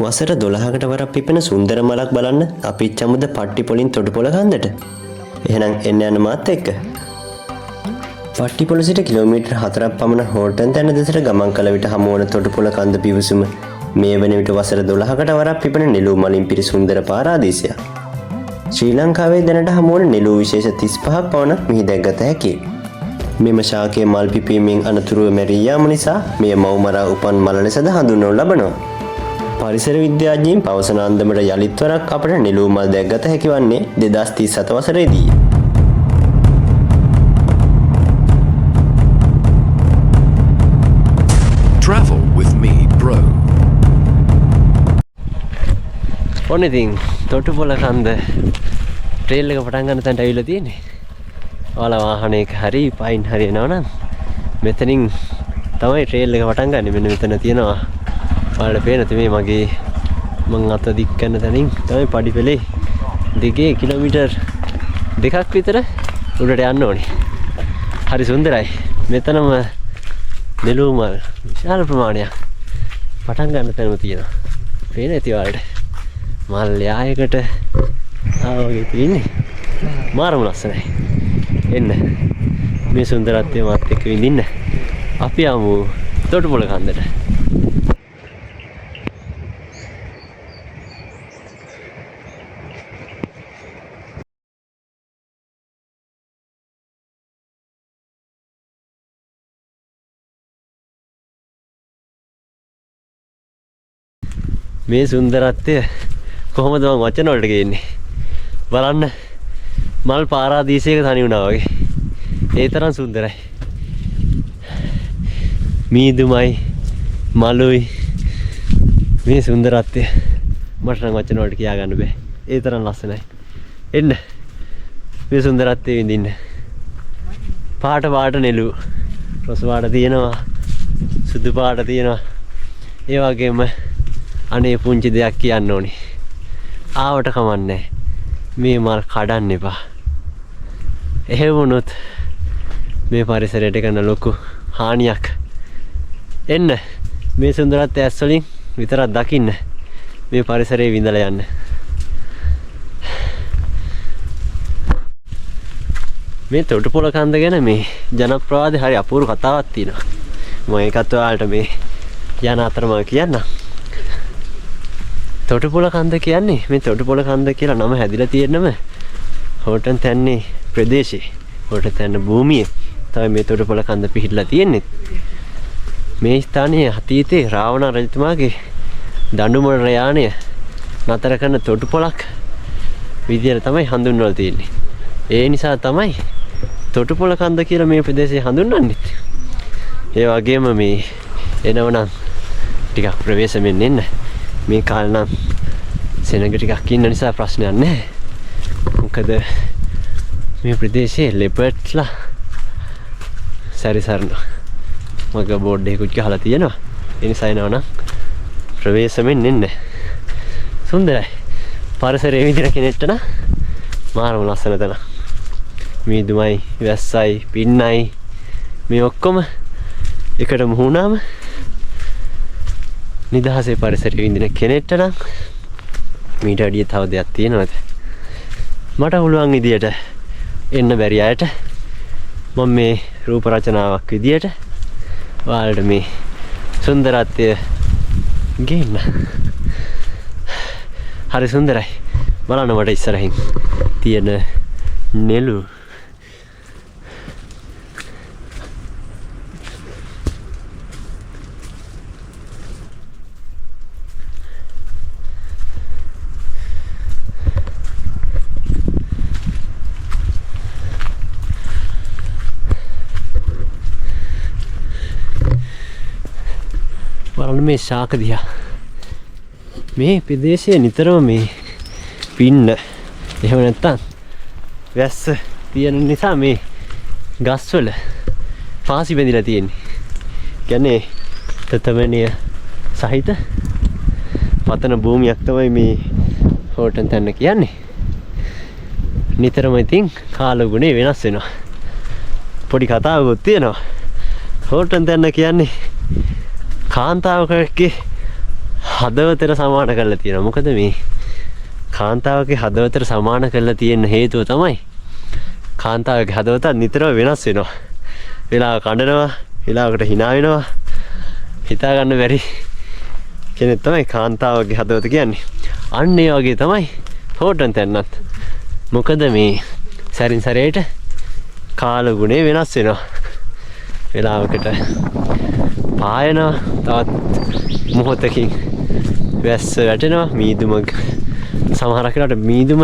වසර 12කට වරක් පිපෙන සුන්දර මලක් බලන්න අපි ඉච්චමුද පට්ටිපොලින් තොටුපොළ කන්දට. එහෙනම් එන්න යන්න මාත් එක්ක. පට්ටිපොළ සිට කිලෝමීටර් 4ක් පමණ හෝටන් තැන්න දෙසට ගමන් කළ විට හමු වන තොටුපොළ කන්ද පිවිසුම මේ වන විට වසර 12කට වරක් පිපෙන නෙළුම් මලින් පිරි සුන්දර පාරාදීසයක්. ශ්‍රී ලංකාවේ දැනට හමු වන නෙළුම් විශේෂ 35ක් පමණ මෙහි දැක්ගත හැකියි. මෙම ශාකයේ මල් පිපීමෙන් අනතුරුව මැරී යාම නිසා මෙය මව්මරා උපන් මල ලෙසද හඳුන්වනු ලබනවා. පරිසර විද්‍යාඥයින් පවසන අන්දමට යළිත් වරක් අපට නෙළුම් මල් දැක්ගත හැකි වන්නේ 2037 වසරේදී. Travel with me, bro. ඔන්න ඉතින් තොටුපොළ කන්ද ට්‍රේල් එක පටන් ගන්න තැනට ඇවිල්ලා තියෙන්නේ. ඔයාලා වාහනයක හරි පයින් හරි එනවා නම් මෙතනින් තමයි ට්‍රේල් එක පටන් ගන්න. මෙන්න මෙතන තියෙනවා. ඔයාලට පේනද මේ මගේ මං අත දික් කරන තැනින් තමයි පඩිපෙළේ දිගේ කිලෝමීටර් 2ක් විතර උඩට යන්න ඕනේ. හරි සුන්දරයි. මෙතනම නෙළුම් මල් විශාල ප්‍රමාණයක් පටන් ගන්න තැනම තියෙනවා. පේන ඇති ඔයාලට. මල් යායකට ආවගේ තියෙන්නේ. මාරම ලස්සනයි. එන්න මේ සුන්දරත්වය මාත් එක්ක විඳින්න. අපි යමු තොටුපොළ කන්දට. මේ සුන්දරත්වය කොහොමද මම වචන වලට ගේන්නේ? බලන්න මල් පාරාදීසයක තනි වුණා වගේ. ඒ තරම් සුන්දරයි. මීදුමයි මලුයි මේ සුන්දරත්වය මට නම් වචන වලට කියා ගන්න බෑ. ඒ තරම් ලස්සනයි. එන්න මේ සුන්දරත්වය විඳින්න. පාට පාට නෙළු රස පාට තියෙනවා, සුදු පාට තියෙනවා. ඒ වගේම අනේ පුංචි දෙයක් කියන්න ඕනේ. ආවට කමන්නේ මේ මල් කඩන්න එපා. එහෙම වුණොත් මේ පරිසරයට කරන ලොකු හානියක්. එන්න මේ සුන්දරත්වය ඇස් වලින් විතරක් දකින්න. මේ පරිසරයේ විඳලා යන්න. මේ තොටුපොළ කන්ද ගැන මේ ජනප්‍රවාදේ හරි අපූර්ව කතාවක් තියෙනවා. මම ඒකත් ඔයාලට මේ යන අතරම කියන්නම්. තොටුපොළ කන්ද කියන්නේ මේ තොටුපොළ කන්ද කියලා නම හැදිලා තියෙනම හෝටන් තැන්නේ ප්‍රදේශේ. හෝටන් තැන්න භූමියේ තමයි මේ තොටුපොළ කන්ද පිහිටලා තියෙන්නේ. මේ ස්ථානයේ අතීතයේ රාවණ රජතුමාගේ දඬුමොළ රයානය නතර කරන තොටුපොළක් විදියට තමයි හඳුන්වලා තියෙන්නේ. ඒ නිසා තමයි තොටුපොළ කන්ද කියලා මේ ප්‍රදේශය හඳුන්වන්නේ. ඒ වගේම මේ එනවනම් ටිකක් ප්‍රවේශමෙන් එන්න. මේ කාලේ නම් සෙනඟ ටිකක් ඉන්න නිසා ප්‍රශ්නයක් නැහැ. මොකද මේ ප්‍රදේශයේ ලෙපර්ඩ්ස්ලා සැරිසරන මග බෝඩ් එකකුත් ගහලා තියෙනවා. ඒ නිසා එනවනම් ප්‍රවේශමෙන් එන්න. සුන්දරයි. පරිසරයේ විදිහට කෙනෙක්ට නම් මාරම ලස්සන තැන. මීදුමයි, වැස්සයි, පින්නයි මේ ඔක්කොම එකට මුහුණාම නිදහසේ පරිසරයේ විඳින කෙනෙක්ට නම් මීට වැඩිය තව දෙයක් තියෙනවද? මට පුළුවන් විදියට එන්න බැරි අයට මම මේ රූප රචනාවක් විදියට ඔයාලට මේ සුන්දරත්වය ගේන්න. හරි සුන්දරයි. බලන්න මට ඉස්සරහින් තියෙන නෙළු. බලන්න මේ ශාක දිහා. මේ ප්‍රදේශයේ නිතරම මේ පින්න එහෙම නැත්තම් වැස්ස තියෙන නිසා මේ ගස්වල පාසි බැඳිලා තියෙන්නේ. කියන්නේ තතමනිය සහිත පතන භූමියක් තමයි මේ හෝටන් තැන්න කියන්නේ. නිතරම ඉතින් කාලගුණේ වෙනස් වෙනවා. පොඩි කතාවකුත් තියෙනවා. හෝටන් තැන්න කියන්නේ කාන්තාවකගේ හදවතට සමාන කරලා තියෙනවා. මොකද මේ කාන්තාවගේ හදවතට සමාන කරලා තියෙන හේතුව තමයි කාන්තාවගේ හදවත නිතරම වෙනස් වෙනවා. වෙලාවක කඩනවා, වෙලාවකට hina වෙනවා. හිතා ගන්න බැරි කෙනෙක් තමයි කාන්තාවගේ හදවත කියන්නේ. අන්න ඒ වගේ තමයි හෝටන් තැන්නත්. මොකද මේ සැරින් සැරේට කාල ගුණේ වෙනස් වෙනවා. වෙලාවකට පායනවා, තවත් මොහොතකින් වැස්ස වැටෙනවා, මීදුම සමහර කෙනාට මීදුම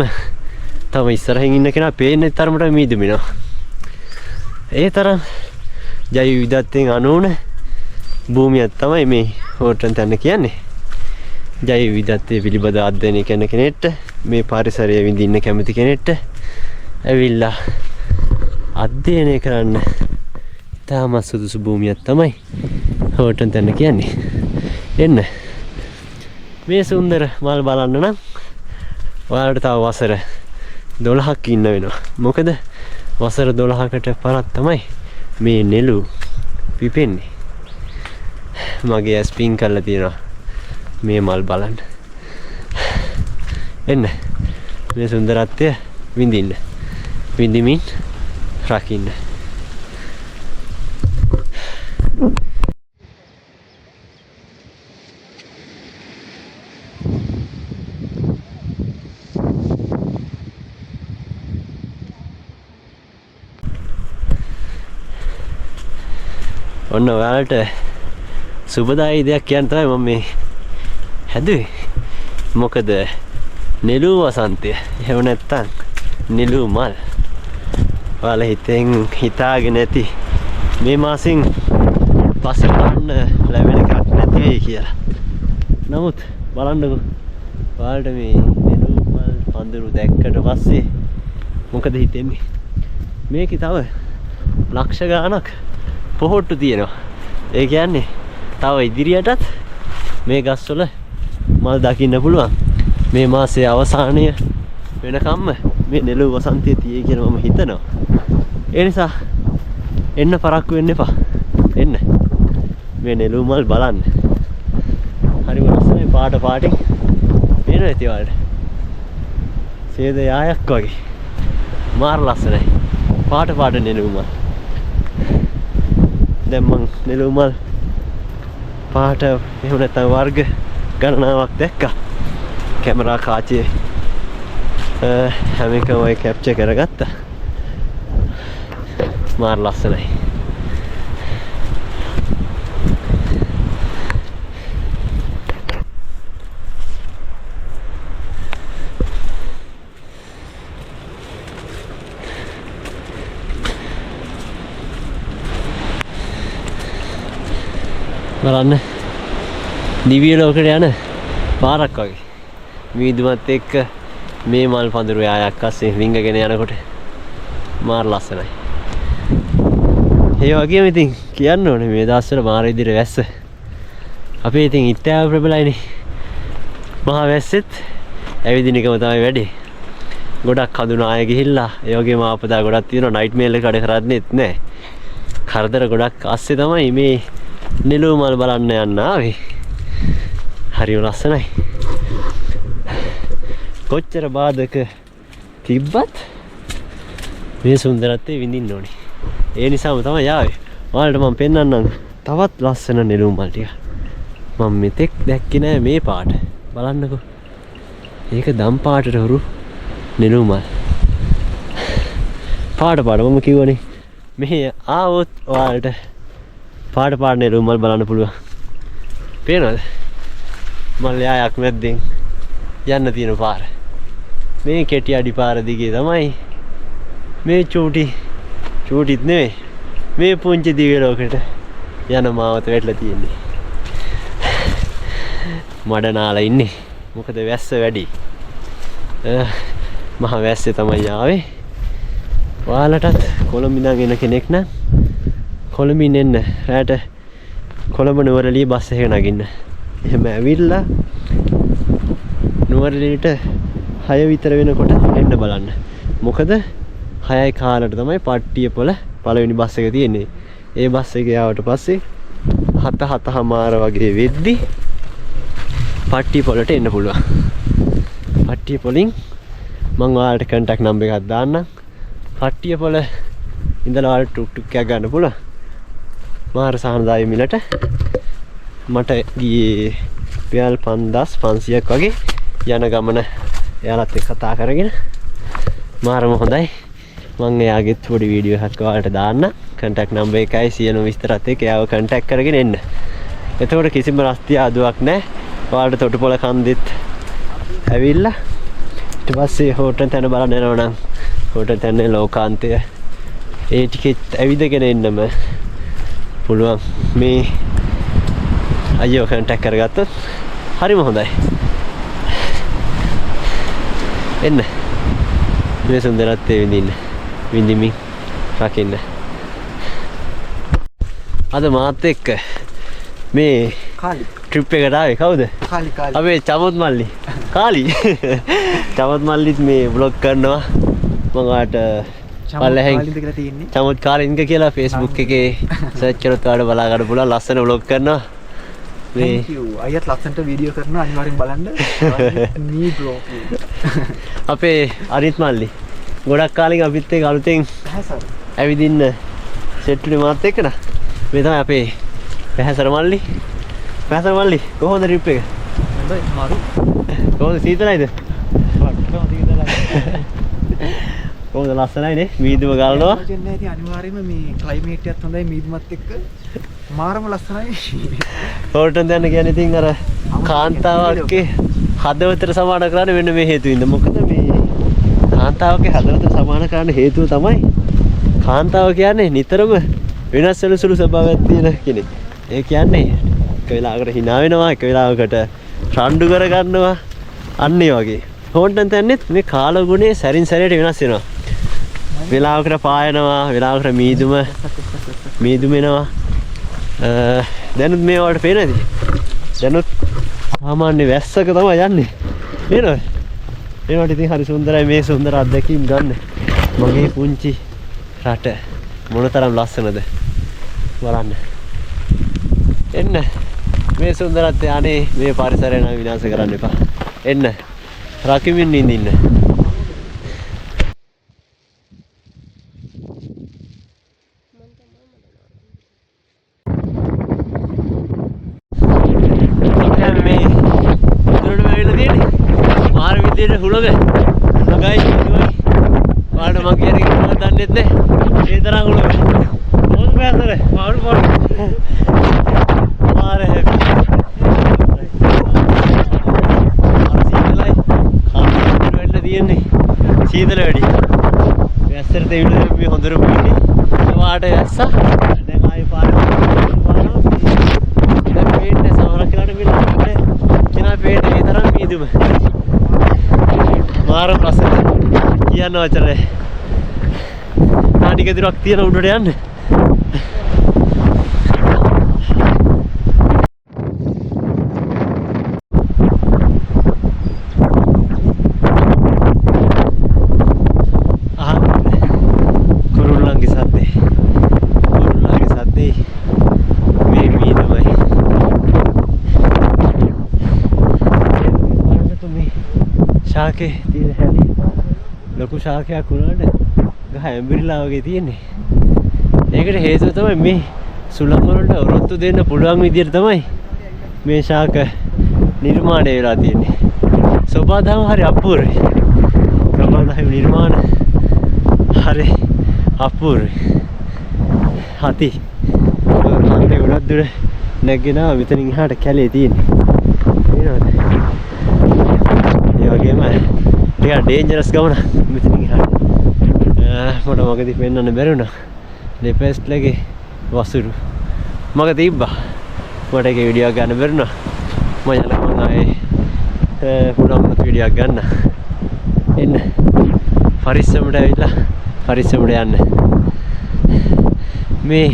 තම ඉස්සරහින් ඉන්න කෙනා පේන්නේ තරමට මීදුමිනවා. ඒ තරම් ජෛව විවිධත්වයෙන් අනූන භූමියක් තමයි මේ හෝටන් තැන්න කියන්නේ. ජෛව විවිධත්වය පිළිබඳ අධ්‍යයනය කරන කෙනෙක්ට, මේ පරිසරය විඳින්න කැමති කෙනෙක්ට ඇවිල්ලා අධ්‍යයනය කරන්න තාමත් සුදුසු භූමියක් තමයි හෝටන් තැන්න කියන්නේ. එන්න මේ සුන්දර මල් බලන්න නම් ඔයාලට තව වසර 12ක් ඉන්න වෙනවා. මොකද වසර 12කට පරක් තමයි මේ නෙළු පිපෙන්නේ. මගේ ඇස් පින් කරලා තියෙනවා මේ මල් බලන්න. එන්න මේ සුන්දරත්වය විඳින්න. විඳිමින් රකින්න. ඔන්න ඔයාලට සුබදායි දෙයක් කියන්න තමයි මම මේ හැදුවේ. මොකද නෙළු වසන්තය, එහෙම නැත්තම් නෙළු මල්. ඔයාලා හිතාගෙන ඇති මේ මාසෙන් පස්සේ බලන්න ලැබෙන එකක් නැති වෙයි කියලා. නමුත් බලන්නකෝ ඔයාලට මේ නෙළු මල් පඳුරු දැක්කට පස්සේ මොකද හිතෙන්නේ? මේකේ තව ලක්ෂ ගාණක් පොහොට්ටු තියෙනවා. ඒ කියන්නේ තව ඉදිරියටත් මේ ගස්වල මල් දකින්න පුළුවන්. මේ මාසයේ අවසානය වෙනකම්ම මේ නෙළු වසන්තය තියෙයි කියලා මම හිතනවා. ඒ නිසා එන්න පරක්කු වෙන්න එපා. එන්න මේ නෙළු මල් බලන්න. හරිම ලස්සනයි පාට පාටින් පේනවා ඇති වලට. සේද යායක් වගේ. මාර ලස්සනයි. පාට පාට නෙළු මල්. දැන් මං නෙළු මල් පාට එහෙම නැත්නම් වර්ග ගණනාවක් දැක්කා. කැමරා කාචේ හැම එකම ඔය කැප්චර් කරගත්තා. මාර ලස්සනයි. බලන්න දිව්‍ය ලෝකෙට යන පාරක් වගේ. මීදුමත් එක්ක මේ මල් පඳුරු යායක් අස්සේ රිංගගෙන යනකොට මාර ලස්සනයි. ඒ වගේම ඉතින් කියන්න ඕනේ මේ දවස්වල මාර විදිහට වැස්ස. අපේ ඉතින් ඉත්තෑව ප්‍රබලයිනේ. මහා වැස්සෙත් ඇවිදින එකම තමයි වැඩේ. ගොඩක් හඳුනා අය ගිහිල්ලා ඒ වගේම ආපදා ගොඩක් තියෙනවා. නයිට් මේල් එක වැඩ කරන්නේත් නැහැ. කරදර ගොඩක් අස්සේ තමයි මේ නෙළු මල් බලන්න යන්න ආවේ. හරිම ලස්සනයි. කොච්චර බාධක තිබ්බත් මේ සුන්දරත්වය විඳින්න ඕනේ. ඒ නිසාම තමයි ආවේ. ඔයාලට මම පෙන්නන්නම් තවත් ලස්සන නෙළු මල් ටික. මම මෙතෙක් දැක්කේ නෑ මේ පාට. බලන්නකෝ. ඒක දම් පාටට හුරු නෙළු මල්. පාට මම කිව්වනේ. මෙහි ආවොත් ඔයාලට පාට පාට නෙළු මල් බලන්න පුළුවන්. පේනවද? මල් යායක් මැද්දෙන් යන්න තියෙන පාර. මේ කෙටි අඩි පාර දිගේ තමයි මේ චූටිත් නෙවෙයි මේ පුංචි දිව්‍ය ලෝකෙට යන මාවත වැටලා තියෙන්නේ. මඩ නාලා ඉන්නේ. මොකද වැස්ස වැඩි. මහ වැස්සේ තමයි ආවේ. ඔයාලටත් කොළඹ ඉඳන් එන කෙනෙක් නම් කොළඹින් එන්න. රැට කොළඹ නුවරඑළිය බස් එක නගින්න. එහෙම ඇවිල්ලා නුවරඑළියට 6 විතර වෙනකොට එන්න බලන්න. මොකද 6යි කාලට තමයි පට්ටියපොළ පළවෙනි බස් එක තියෙන්නේ. ඒ බස් එක ආවට පස්සේ 7:00 වගේ වෙද්දි පට්ටිය පොලට එන්න පුළුවන්. පට්ටිය පොලින් මම ඔයාලට කන්ටැක්ට් නම්බර් එකක් දාන්නම්. පට්ටිය පොල ඉඳලා ඔයාලට ටුක් ටුක් එකක් ගන්න පුළුවන්. මාර සහනදායී මිලට මට ගියේ රියල් 5500ක් වගේ යන ගමන එයාලත් එක්ක කතා කරගෙන මාරම හොඳයි. මම එයාගෙත් පොඩි වීඩියෝ එකක් ඔයාලට දාන්න. කන්ටැක්ට් නම්බර් එකයි සියලු විස්තරත් එක්ක එයාව කන්ටැක්ට් කරගෙන එන්න. එතකොට කිසිම රස්තිය අදුවක් නැහැ. ඔයාලට තොටුපොළ කන්දෙත් ඇවිල්ලා ඊට පස්සේ හෝටල් තැන බලන්න යනවා නම් හෝටල් තැනේ ලෝකාන්තය ඒ ටිකෙත් ඇවිදගෙන එන්නම පුළුවන්. මේ අයියෝ කන්ටැක්ට් කරගත්තොත් හරිම හොඳයි. එන්න මේ සුන්දරත්වය විඳිමින් රකින්න. අද මාත් එක්ක මේ ට්‍රිප් එකට ආවේ කවුද? අපේ චමොත් මල්ලි. කාලි. චමොත් මල්ලිත් මේ බ්ලොග් කරනවා. මම ඔයාලට පල්ලෙහෙන් චමොත් කාලින්ක කියලා Facebook එකේ සර්ච් කරොත් ඔයාලට බලා ගන්න පුළුවන්. ලස්සන බ්ලොග් කරනවා. මේ අයියත් ලස්සනට වීඩියෝ කරනවා අනිවාර්යෙන් බලන්න. මේ බ්ලොග් අපේ අනිත් මල්ලි ගොඩක් කාලෙකින් අපිත් එක්ක අලුතෙන් ඇවිදින්න සෙට් වුණේ මාත් එක්ක නා. මේ තමයි අපේ පැහැසර මල්ලි. පැහැසර මල්ලි කොහොමද ට්‍රිප් එක? හොඳයි මාරු. කොහොමද සීතලයිද? කොහොමද ලස්සනයි නේ? මීදුම ගලනවා. කියන්නේ ඉතින් අනිවාර්යයෙන්ම මේ ක්ලයිමේට් එකත් හොඳයි මීදුමත් එක්ක මාරම ලස්සනයි. හෝටල් යන කියන්නේ ඉතින් අර කාන්තාවක්ගේ හදවතට සමාන කරන්නේ මෙන්න මේ හේතුවින්ද. මොකද මේ කාන්තාවගේ හදවතට සමාන කරන්න හේතුව තමයි කාන්තාව කියන්නේ නිතරම වෙනස් වෙන සුළු ස්වභාවයක් තියෙන කෙනෙක්. ඒ කියන්නේ එක වෙලාවකට hina වෙනවා, එක වෙලාවකට රණ්ඩු කර ගන්නවා. අන්න ඒ වගේ. හෝටල් තැන්නෙත් මේ කාල ගුණේ සැරින් සැරේට වෙනස් වෙනවා. වෙලාවකට පායනවා, වෙලාවකට මීදුම එනවා. දැනුත් මේ වලට පේනද? දැනුත් සාමාන්‍ය වැස්සක තමයි යන්නේ. නේද? ඒවට ඉතින් හරි සුන්දරයි මේ සුන්දර අත්දැකීම් ගන්න. මගේ පුංචි රට මොනතරම් ලස්සනද බලන්න. එන්න මේ සුන්දරත්වය අනේ මේ පරිසරය නම් විනාශ කරන්න එපා. එන්න රකිමින් ඉඳින්න. මාර විදියට හුලග නගයි කිව්වයි වාඩ මං කියන්නේ මොකක්ද දන්නෙත් නෑ ඒ තරම් හුලග මොකද බෑසර මාරු මාර හැපි සීතලයි කාමරේ වෙන්න තියෙන්නේ සීතල වැඩි වැස්සට දෙවිලා මේ හොඳට පොන්නේ වාට වැස්සා දැන් ආයේ පාරේ දැන් පේන්නේ සමහර කෙනාට මේ කෙනා පේන්නේ ඒ තරම් මීදුම මාරම ලස්සන කියන්න වචනේ. නාටික දිරක් තියෙන උඩට යන්න. කුරුල්ලන්ගේ සද්දේ. කුරුල්ලන්ගේ සද්දේ මේ මීදුමයි. මේ ශාකේ තියෙන හැටි ලොකු ශාකයක් වුණාට ගහ ඇඹරිලා වගේ තියෙන්නේ. ඒකට හේතුව තමයි මේ සුළං වලට ඔරොත්තු දෙන්න පුළුවන් විදියට තමයි මේ ශාක නිර්මාණය වෙලා තියෙන්නේ. සබදාම හරි අපූර්වයි. සබදාම නිර්මාණ හරි අපූර්වයි. හති අන්තිම උඩට දුර නැගිනවා මෙතනින් එහාට කැලේ තියෙන්නේ. නේද? ඒ වගේම ටිකක් ඩේන්ජරස් ගමන මෙතනින් එහාට. මට මගදී පෙන්වන්න බැරි වුණා. දෙපැස්ලගේ වසුරු මග තිබ්බා. මට ඒක වීඩියෝ ගන්න බැරි වුණා. මම යනවා ආයේ පුරාම වීඩියෝ ගන්න. එන්න පරිස්සමට ඇවිල්ලා පරිස්සමට යන්න. මේ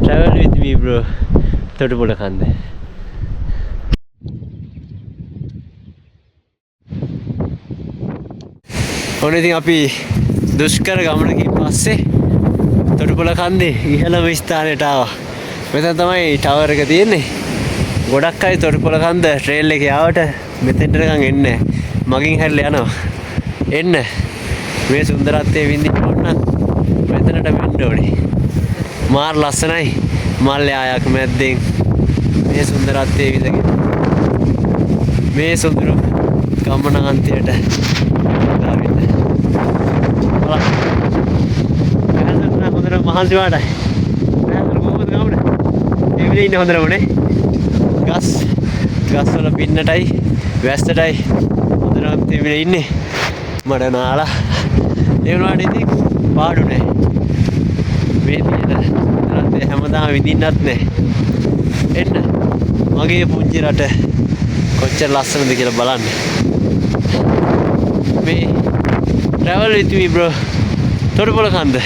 travel with me bro තොටුපොළ කන්ද. ඔන්න ඉතින් අපි දුෂ්කර ගමනකින් පස්සේ තොටුපොළ කන්දේ ඉහළම ස්ථානයට ආවා. මෙතන තමයි ටවර් එක තියෙන්නේ. ගොඩක් අය තොටුපොළ කන්ද ට්‍රේල් එකේ ආවට මෙතෙන්ට නිකන් එන්නේ මගින් හැරිලා යනවා. එන්න මේ සුන්දරත්වයේ විඳින්න ඕන නම් මෙතනට වෙන්න ඕනේ. මාර ලස්සනයි මල් යායක් මැද්දෙන් මේ සුන්දරත්වයේ විඳගෙන මේ සුදුරු ගමනාන්තයට ගාවින්න. බලන්න. හොඳට මහන්සි වාටයි. කොහොමද ගමන? මේ විදිහේ ඉන්න හොඳනමනේ. ගස් වල පින්නටයි වැස්සටයි හොඳට තිබිලා ඉන්නේ. මඩ නාලා ඒ වුණාට ඉතින් පාඩු නෑ. මේ තියෙන හැමදාම විඳින්නත් නෑ. එන්න මගේ පුංචි රට කොච්චර ලස්සනද කියලා බලන්න. මේ travel with me bro. තොටුපොළ කන්ද